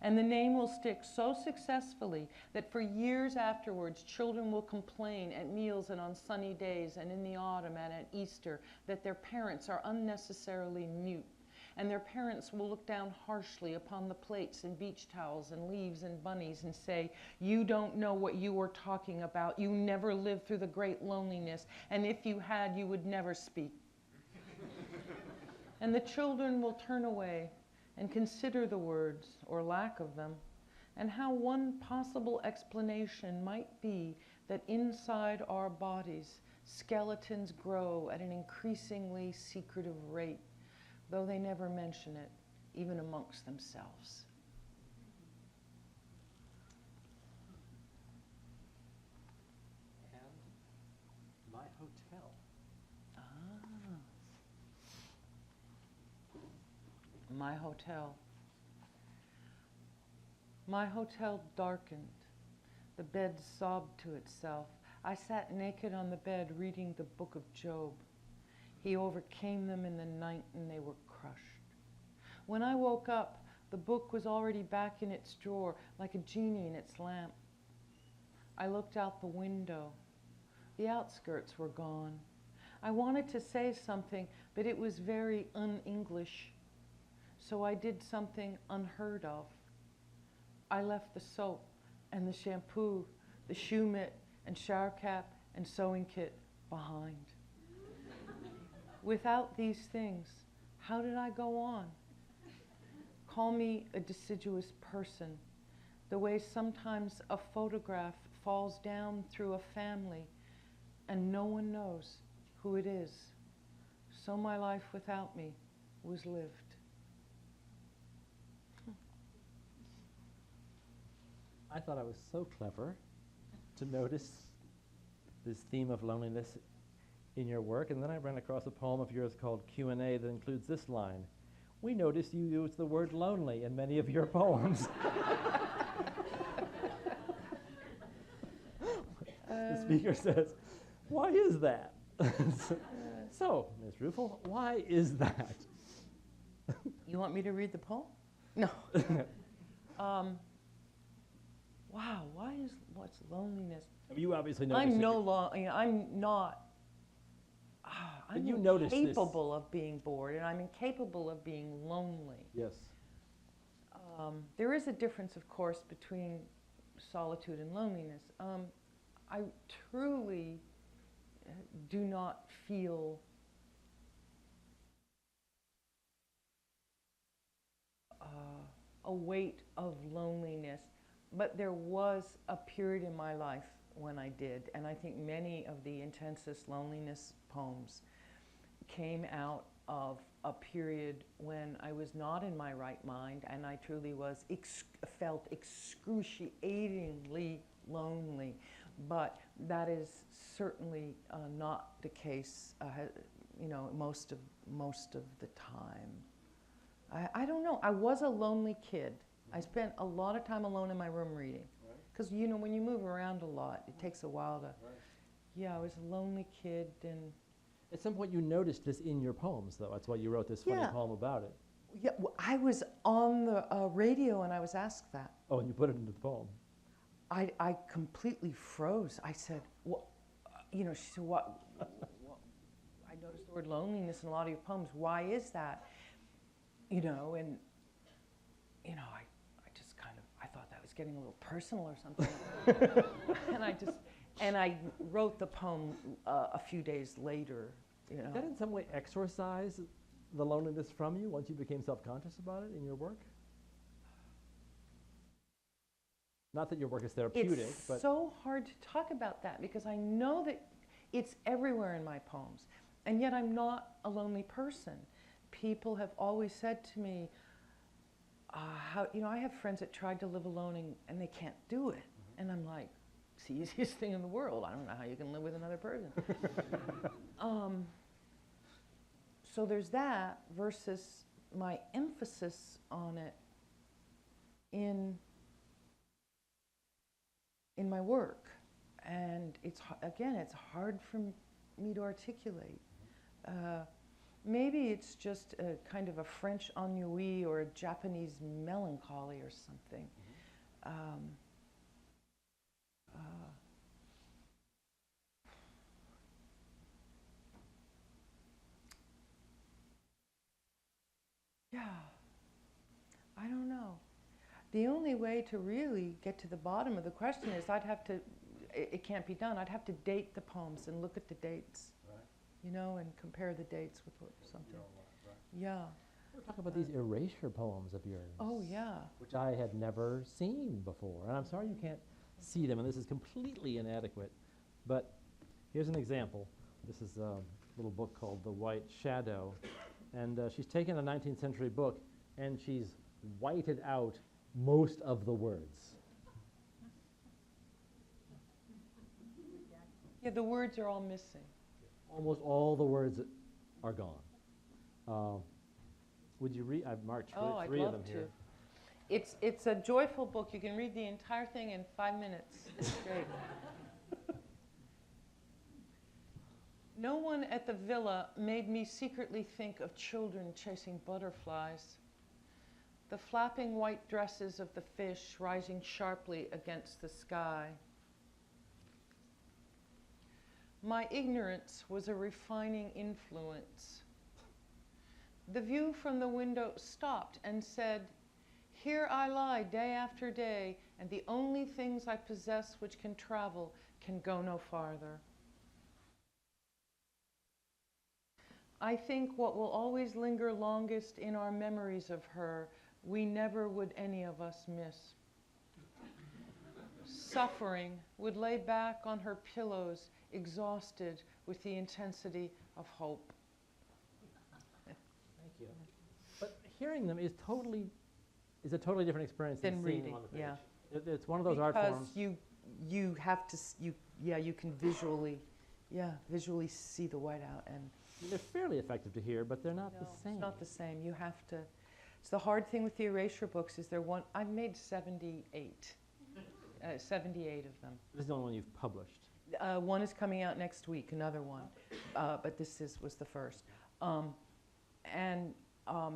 And the name will stick so successfully that for years afterwards, children will complain at meals and on sunny days and in the autumn and at Easter that their parents are unnecessarily mute. And their parents will look down harshly upon the plates and beach towels and leaves and bunnies and say, "You don't know what you were talking about. You never lived through the great loneliness. And if you had, you would never speak." And the children will turn away and consider the words, or lack of them, and how one possible explanation might be that inside our bodies, skeletons grow at an increasingly secretive rate, though they never mention it, even amongst themselves. And My Hotel. My hotel. My hotel darkened. The bed sobbed to itself. I sat naked on the bed reading the book of Job. He overcame them in the night and they were crushed. When I woke up, the book was already back in its drawer like a genie in its lamp. I looked out the window. The outskirts were gone. I wanted to say something, but it was very un-English. So I did something unheard of. I left the soap and the shampoo, the shoe mitt and shower cap and sewing kit behind. Without these things, how did I go on? Call me a deciduous person, the way sometimes a photograph falls down through a family and no one knows who it is. So my life without me was lived. I thought I was so clever to notice this theme of loneliness in your work, and then I ran across a poem of yours called Q&A that includes this line: "We noticed you use the word lonely in many of your poems." The speaker says, "Why is that?" So, Ms. Ruefle, why is that? You want me to read the poem? No. Wow, what's loneliness? I mean, you obviously noticed I'm it. no long, you know, I'm not, I'm you noticed this. incapable of being bored, and I'm incapable of being lonely. Yes. There is a difference, of course, between solitude and loneliness. I truly do not feel a weight of loneliness, but there was a period in my life when I did, and I think many of the intensest loneliness poems came out of a period when I was not in my right mind, and I truly was felt excruciatingly lonely. But that is certainly not the case, you know, most of the time. I don't know. I was a lonely kid. I spent a lot of time alone in my room reading, because you know, when you move around a lot, it takes a while to. Yeah, I was a lonely kid, and At some point, you noticed this in your poems, though. That's why you wrote this funny Yeah. poem about it. yeah, I was on the radio and I was asked that. Oh, and you put it into the poem. I completely froze. I said, "What?" You know, she said, "What?" I noticed the word loneliness in a lot of your poems. Why is that? You know, and you know, I just kind of I thought that was getting a little personal or something, and I wrote the poem a few days later. You know, Did that in some way exorcise the loneliness from you once you became self-conscious about it in your work? Not that your work is therapeutic, it's but so hard to talk about that because I know that it's everywhere in my poems, and yet I'm not a lonely person. People have always said to me, how, you know, I have friends that tried to live alone and they can't do it. And I'm like, it's the easiest thing in the world. I don't know how you can live with another person. So there's that versus my emphasis on it in my work. And it's, again, it's hard for me to articulate. Maybe it's just a kind of a French ennui or a Japanese melancholy or something. Yeah, I don't know. The only way to really get to the bottom of the question is I'd have to, it can't be done, I'd have to date the poems and look at the dates, you know, and compare the dates with something. Yeah. we're talking about these erasure poems of yours. Oh, yeah. Which I had never seen before. And I'm sorry you can't see them, and this is completely inadequate. But here's an example. This is a little book called The White Shadow. And she's taken a 19th century book, and she's whited out most of the words. Yeah, the words are all missing. Almost all the words are gone. Would you read? I've marked I'd three of love them to. here. It's a joyful book. You can read the entire thing in 5 minutes straight. No one at the villa made me secretly think of children chasing butterflies. The flapping white dresses of the fish rising sharply against the sky. My ignorance was a refining influence. The view from the window stopped and said, "Here I lie day after day, and the only things I possess which can travel can go no farther." I think what will always linger longest in our memories of her, we never would any of us miss. Suffering would lay back on her pillows, exhausted with the intensity of hope. Thank you. But hearing them is a totally different experience than Than seeing reading, them on the page. yeah. It's one of those art forms. Because you have to, you can visually see the whiteout, and They're fairly effective to hear, but they're not the same. it's not the same. You have to. It's the hard thing with the erasure books is I've made 78 of them. This is the only one you've published. One is coming out next week, another one, but this was the first. And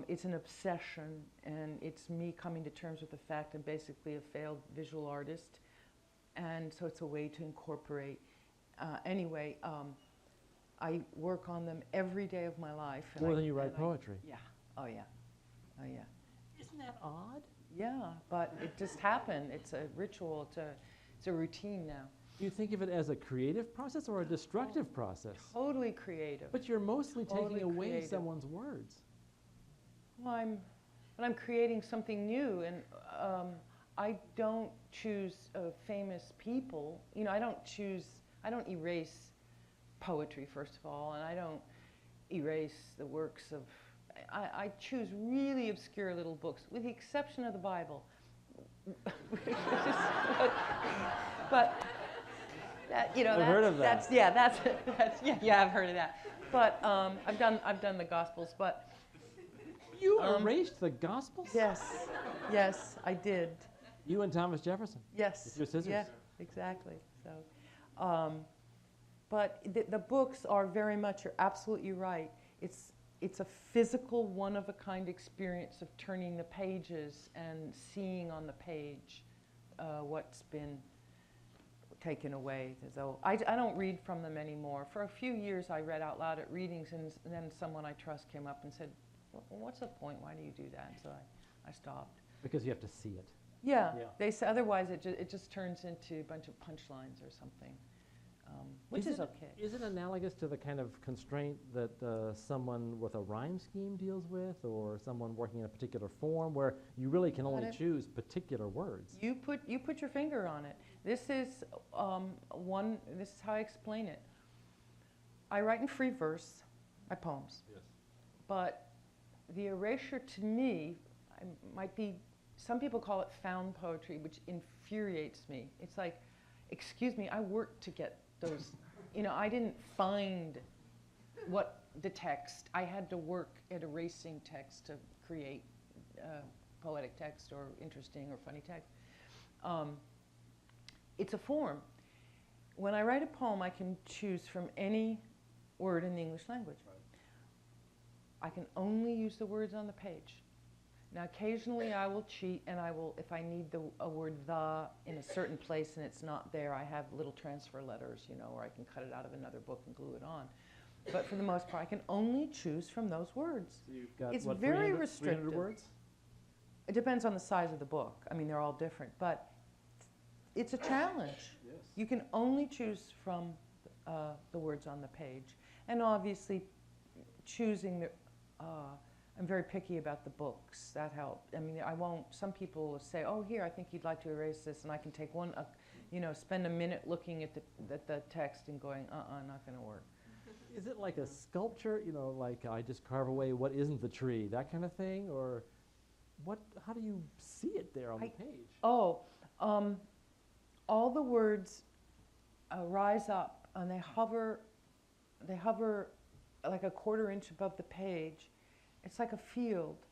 it's an obsession, and it's me coming to terms with the fact I'm basically a failed visual artist, and so it's a way to incorporate. Anyway, I work on them every day of my life. More than you write poetry. Yeah. Oh yeah. Oh yeah. Isn't that odd? Yeah, but it just happened. It's a ritual. It's a routine now. Do you think of it as a creative process or a destructive process? Totally creative. But you're mostly Totally taking away creative. someone's words. Well, I'm creating something new, and I don't choose famous people. You know, I don't erase poetry, first of all, and I don't erase the works of, I choose really obscure little books, with the exception of the Bible. but that, you know, I've heard of that. That's I've heard of that. But I've done the Gospels, but You erased the Gospels? yes, I did. You and Thomas Jefferson? Yes. With your scissors? Yeah, exactly. So, but the books are very much, you're absolutely right. It's a physical, one-of-a-kind experience of turning the pages and seeing on the page what's been taken away. So I don't read from them anymore. For a few years, I read out loud at readings, and then someone I trust came up and said, well, what's the point? Why do you do that? And so I stopped. Because you have to see it. Yeah, Yeah. they say otherwise it just turns into a bunch of punchlines or something, which is okay. Is it analogous to the kind of constraint that someone with a rhyme scheme deals with, or someone working in a particular form, where you really can only choose particular words? You put your finger on it. This is This is how I explain it. I write in free verse, my poems. Yes. But the erasure to me might be, some people call it found poetry, which infuriates me. It's like, excuse me, I worked to get those, you know, I didn't find the text. I had to work at erasing text to create poetic text or interesting or funny text. It's a form. When I write a poem, I can choose from any word in the English language. I can only use the words on the page. Now, occasionally I will cheat, and I will, if I need a word "the" in a certain place and it's not there, I have little transfer letters, you know, or I can cut it out of another book and glue it on. But for the most part, I can only choose from those words. So you've got, It's what, very 300 restrictive. words? It depends on the size of the book. I mean, they're all different, but it's a challenge. Yes. You can only choose from the words on the page, and obviously choosing the. I'm very picky about the books. That helped. I mean, I won't. Some people will say, "Oh, here, I think you'd like to erase this," and I can take one, you know, spend a minute looking at the text and going, not going to work. Is it like a sculpture, you know, like I just carve away what isn't the tree, that kind of thing, or what? How do you see it there on the page? Oh, all the words rise up and they hover like a quarter-inch above the page. It's like a field,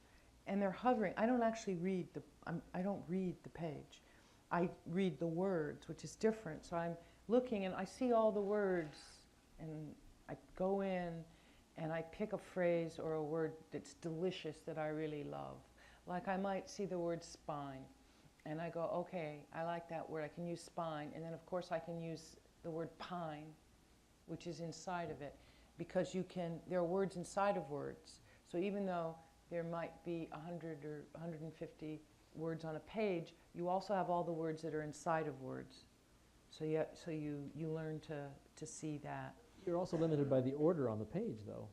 and they're hovering. I don't actually read I don't read the page. I read the words, which is different. So I'm looking, and I see all the words, and I go in, and I pick a phrase or a word that's delicious that I really love. Like I might see the word spine, and I go, okay, I like that word. I can use spine, and then of course I can use the word pine, which is inside of it, because there are words inside of words. So even though there might be 100 or 150 words on a page, you also have all the words that are inside of words. So you learn to see that. You're also limited by the order on the page, though.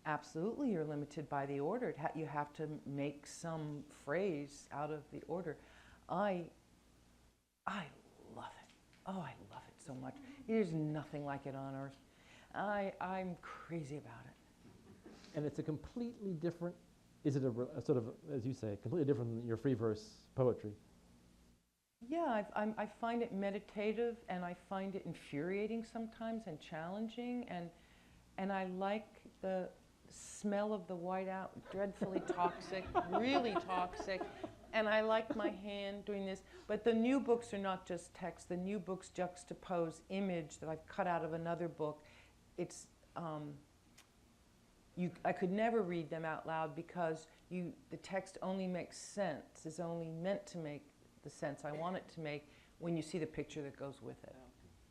Absolutely, you're limited by the order. You have to make some phrase out of the order. I love it. Oh, I love it so much. There's nothing like it on earth. I'm crazy about it. And it's a completely different, is it a sort of, as you say, completely different than your free verse poetry? Yeah, I find it meditative, and I find it infuriating sometimes and challenging, and I like the smell of the whiteout, dreadfully toxic, really toxic, and I like my hand doing this. But the new books are not just text. The new books juxtapose image that I've cut out of another book. It's I could never read them out loud because the text only makes sense, is only meant to make the sense I want it to make when you see the picture that goes with it.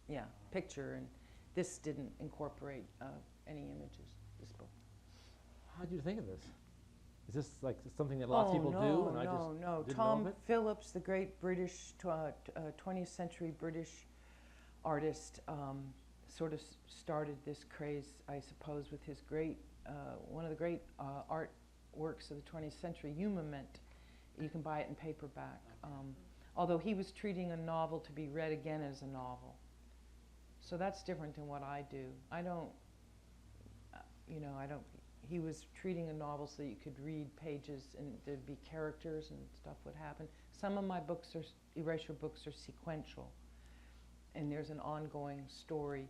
Yeah, picture, and this didn't incorporate any images, this book. How did you think of this? Is this like something that lots of people do? And I just didn't know Tom of it? Phillips, the great British 20th century British artist, sort of started this craze, I suppose, with his great one of the great art works of the 20th century, Humament. You can buy it in paperback. Although he was treating a novel to be read again as a novel. So that's different than what I do. I don't, he was treating a novel so you could read pages and there'd be characters and stuff would happen. Some of my books erasure books are sequential. And there's an ongoing story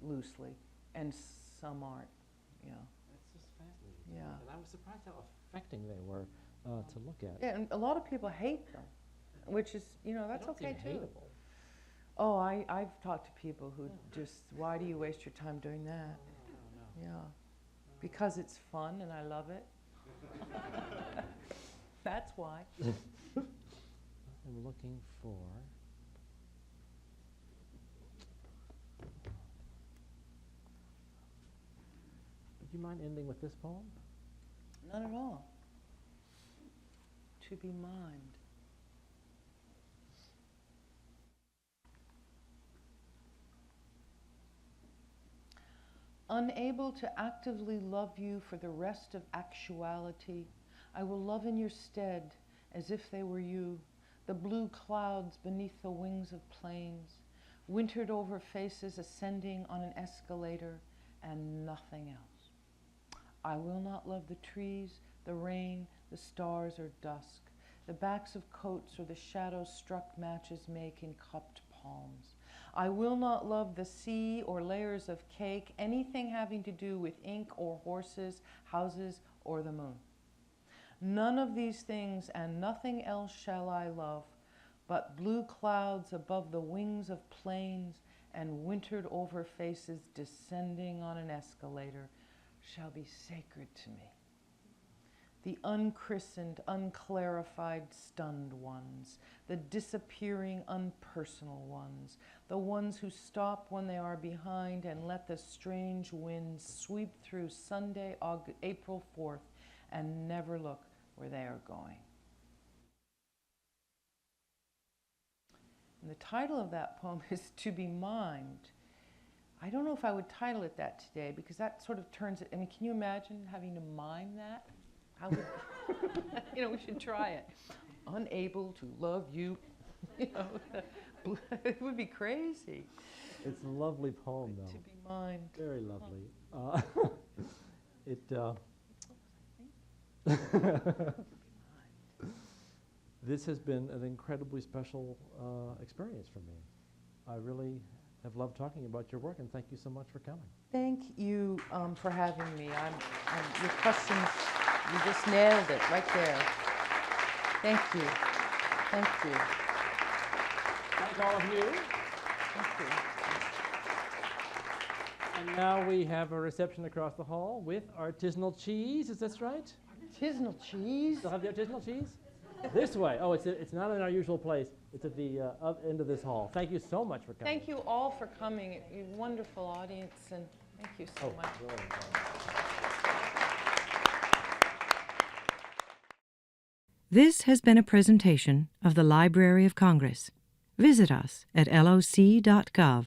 loosely, and some aren't, That's just fascinating. Yeah. And I was surprised how affecting they were to look at. Yeah, and a lot of people hate them, which is, that's okay too. Hateable. Oh, I've talked to people who just, why do you waste your time doing that? No. Yeah, because it's fun and I love it. That's why. I'm looking for. Would you mind ending with this poem? Not at all. To be mind. Unable to actively love you for the rest of actuality, I will love in your stead as if they were you, the blue clouds beneath the wings of planes, wintered over faces ascending on an escalator, and nothing else. I will not love the trees, the rain, the stars, or dusk, the backs of coats or the shadows struck matches make in cupped palms. I will not love the sea or layers of cake, anything having to do with ink or horses, houses, or the moon. None of these things and nothing else shall I love, but blue clouds above the wings of planes and wintered over faces descending on an escalator shall be sacred to me. The unchristened, unclarified, stunned ones, the disappearing, unpersonal ones, the ones who stop when they are behind and let the strange winds sweep through Sunday, April 4th, and never look where they are going. And the title of that poem is To Be Mimed. I don't know if I would title it that today, because that sort of turns it, can you imagine having to mime that? How would, we should try it. Unable to love you, it would be crazy. It's a lovely poem, though. To be mimed. Very lovely. This has been an incredibly special experience for me. I really have loved talking about your work, and thank you so much for coming. Thank you for having me. Your questions, you just nailed it right there. Thank you. Thank you. Thank all of you. Thank you. And now we have a reception across the hall with artisanal cheese. Is that right? Artisanal cheese? Still have the artisanal cheese? This way. Oh, it's not in our usual place. It's at the end of this hall. Thank you so much for coming. Thank you all for coming. You're a wonderful audience, and thank you so much. Brilliant. This has been a presentation of the Library of Congress. Visit us at loc.gov.